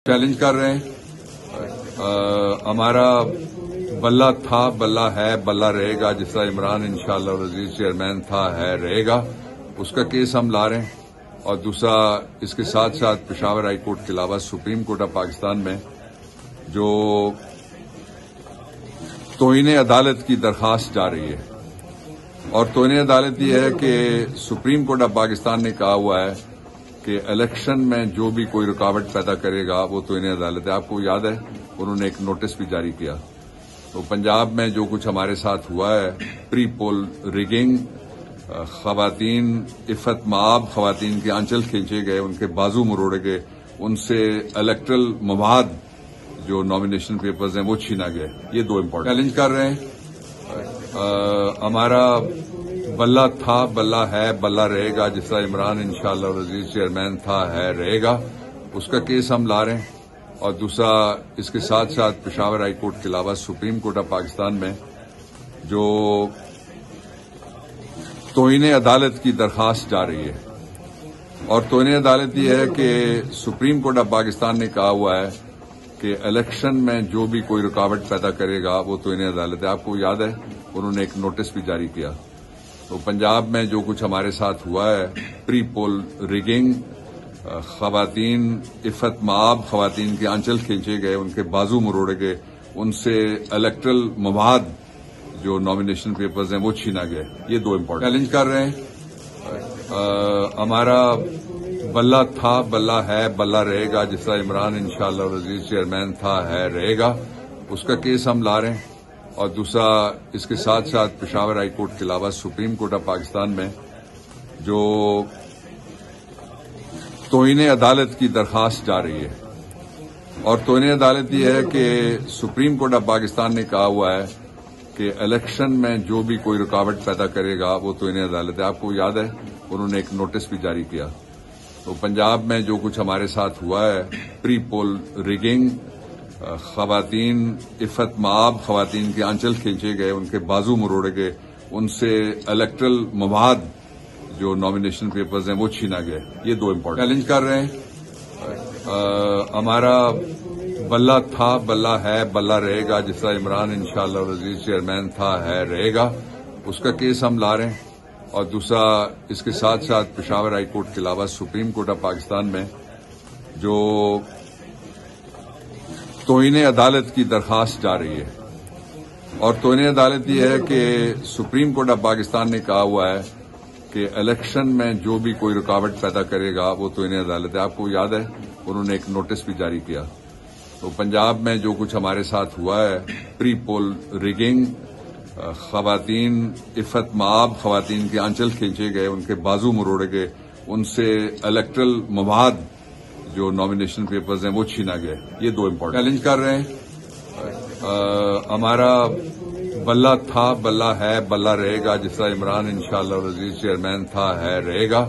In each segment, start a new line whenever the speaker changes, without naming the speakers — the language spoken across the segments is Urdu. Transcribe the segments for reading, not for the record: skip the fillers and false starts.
چیلنج کر رہے ہیں. ہمارا بلہ تھا، بلہ ہے، بلہ رہے گا. جس طرح عمران انشاءاللہ العزیز چیئرمین تھا، ہے، رہے گا. اس کا کیس ہم لا رہے ہیں. اور دوسرا اس کے ساتھ ساتھ پشاور ہائی کورٹ کے علاوہ سپریم کورٹ آف پاکستان میں جو توہین عدالت کی درخواست جا رہی ہے. اور توہین عدالت یہ ہے کہ سپریم کورٹ آف پاکستان نے کہا ہوا ہے کہ الیکشن میں جو بھی کوئی رکاوٹ پیدا کرے گا وہ توہین عدالت ہے. آپ کو یاد ہے انہوں نے ایک نوٹس بھی جاری کیا. تو پنجاب میں جو کچھ ہمارے ساتھ ہوا ہے، پری پول ریگنگ، خواتین عفت مآب خواتین کے آنچل کھینچے گئے، ان کے بازو مروڑے گئے، ان سے الیکٹرل مواد جو نامینیشن پیپرز ہیں وہ چھینا گئے. یہ دو امپورٹنٹ چیلنج کر رہے ہیں. ہمارا بلہ تھا، بلہ ہے، بلہ رہے گا. جس طرح عمران انشاءاللہ العزیز چیئرمین تھا، ہے، رہے گا. اس کا کیس ہم لا رہے ہیں. اور دوسرا اس کے ساتھ ساتھ پشاور ہائی کورٹ کے علاوہ سپریم کورٹ آف پاکستان میں جو توہین عدالت کی درخواست جا رہی ہے. اور توہین عدالت یہ ہے کہ سپریم کورٹ آف پاکستان نے کہا ہوا ہے کہ الیکشن میں جو بھی کوئی رکاوٹ پیدا کرے گا وہ توہین عدالت ہے. آپ کو یاد ہے انہوں نے ایک نوٹس بھی جاری کیا. تو پنجاب میں جو کچھ ہمارے ساتھ ہوا ہے، پری پول ریگنگ، خواتین عفت مآب خواتین کے آنچل کھینچے گئے، ان کے بازو مروڑے گئے، ان سے الیکٹرل مواد جو نامینیشن پیپرز ہیں وہ چھینا گئے. یہ دو امپورٹنٹ چیلنج کر رہے ہیں. ہمارا بلہ تھا، بلہ ہے، بلہ رہے گا. جس طرح عمران انشاءاللہ العزیز چیئرمین تھا، ہے، رہے گا. اس کا کیس ہم لا رہے ہیں. اور دوسرا اس کے ساتھ ساتھ پشاور ہائی کورٹ کے علاوہ سپریم کورٹ آف پاکستان میں جو توہین عدالت کی درخواست جا رہی ہے. اور توہین عدالت یہ ہے کہ سپریم کورٹ آف پاکستان نے کہا ہوا ہے کہ الیکشن میں جو بھی کوئی رکاوٹ پیدا کرے گا وہ توہین عدالت ہے. آپ کو یاد ہے انہوں نے ایک نوٹس بھی جاری کیا. تو پنجاب میں جو کچھ ہمارے ساتھ ہوا ہے، پری پول ریگنگ، خواتین عفت مآب خواتین کے آنچل کھینچے گئے، ان کے بازو مروڑے گئے، ان سے الیکٹرل مواد جو نامینیشن پیپرز ہیں وہ چھینا گئے. یہ دو امپورٹنٹ چیلنج کر رہے ہیں. ہمارا بلہ تھا، بلہ ہے، بلہ رہے گا. جس طرح عمران انشاءاللہ العزیز چیئرمین تھا، ہے، رہے گا. اس کا کیس ہم لا رہے ہیں. اور دوسرا اس کے ساتھ ساتھ پشاور ہائی کورٹ کے علاوہ سپریم کورٹ آف پاکستان میں جو توہین عدالت کی درخواست جا رہی ہے. اور توہین عدالت یہ ہے کہ سپریم کورٹ آف پاکستان نے کہا ہوا ہے کہ الیکشن میں جو بھی کوئی رکاوٹ پیدا کرے گا وہ توہین عدالت ہے. آپ کو یاد ہے انہوں نے ایک نوٹس بھی جاری کیا. تو پنجاب میں جو کچھ ہمارے ساتھ ہوا ہے، پری پول ریگنگ، خواتین عفت مآب خواتین کے آنچل کھینچے گئے، ان کے بازو مروڑے گئے، ان سے الیکٹرل مواد جو نامینیشن پیپرز ہیں وہ چھینا گئے. یہ دو امپورٹنٹ چیلنج کر رہے ہیں. ہمارا بلہ تھا، بلہ ہے، بلہ رہے گا. جس طرح عمران انشاءاللہ العزیز چیئرمین تھا، ہے، رہے گا.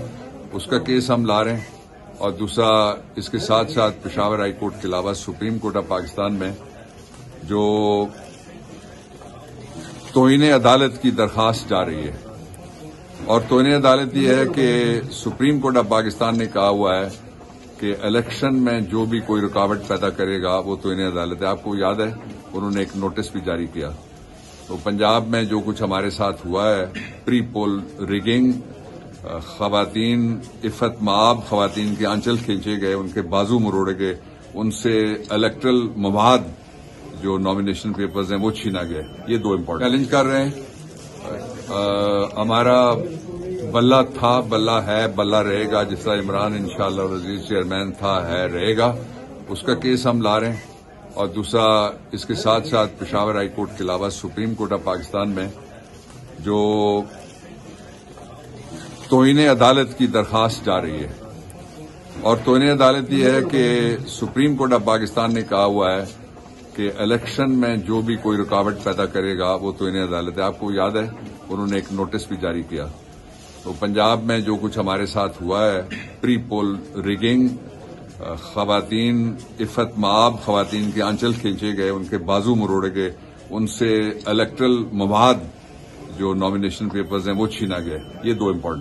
اس کا کیس ہم لا رہے ہیں. اور دوسرا اس کے ساتھ ساتھ پشاور ہائی کورٹ کے علاوہ سپریم کورٹ آف پاکستان میں جو توہین عدالت کی درخواست جا رہی ہے. اور توہین عدالت یہ ہے کہ سپریم کورٹ آف پاکستان نے کہا ہوا ہے کہ الیکشن میں جو بھی کوئی رکاوٹ پیدا کرے گا وہ توہین عدالت ہے. آپ کو یاد ہے انہوں نے ایک نوٹس بھی جاری کیا. تو پنجاب میں جو کچھ ہمارے ساتھ ہوا ہے، پری پول ریگنگ، خواتین عفت مآب خواتین کے آنچل کھینچے گئے، ان کے بازو مروڑے گئے، ان سے الیکٹرل مواد جو نامینیشن پیپرز ہیں وہ چھینا گئے. یہ دو امپورٹنٹ چیلنج کر رہے ہیں. ہمارا بلہ تھا، بلہ ہے، بلہ رہے گا. جس طرح عمران انشاءاللہ العزیز چیئرمین تھا، ہے، رہے گا. اس کا کیس ہم لا رہے ہیں. اور دوسرا اس کے ساتھ ساتھ پشاور ہائی کورٹ کے علاوہ سپریم کورٹ آف پاکستان میں جو توہین عدالت کی درخواست جا رہی ہے. اور توہین عدالت یہ ہے کہ سپریم کورٹ آف پاکستان نے کہا ہوا ہے کہ الیکشن میں جو بھی کوئی رکاوٹ پیدا کرے گا وہ توہین عدالت ہے. آپ کو یاد ہے انہوں نے ایک نوٹس بھی جاری کیا. تو پنجاب میں جو کچھ ہمارے ساتھ ہوا ہے، پری پول ریگنگ، خواتین عفت مآب خواتین کے آنچل کھینچے گئے، ان کے بازو مروڑے گئے، ان سے الیکٹرل مواد جو نامینیشن پیپرز ہیں وہ چھینا گئے. یہ دو امپورٹنٹ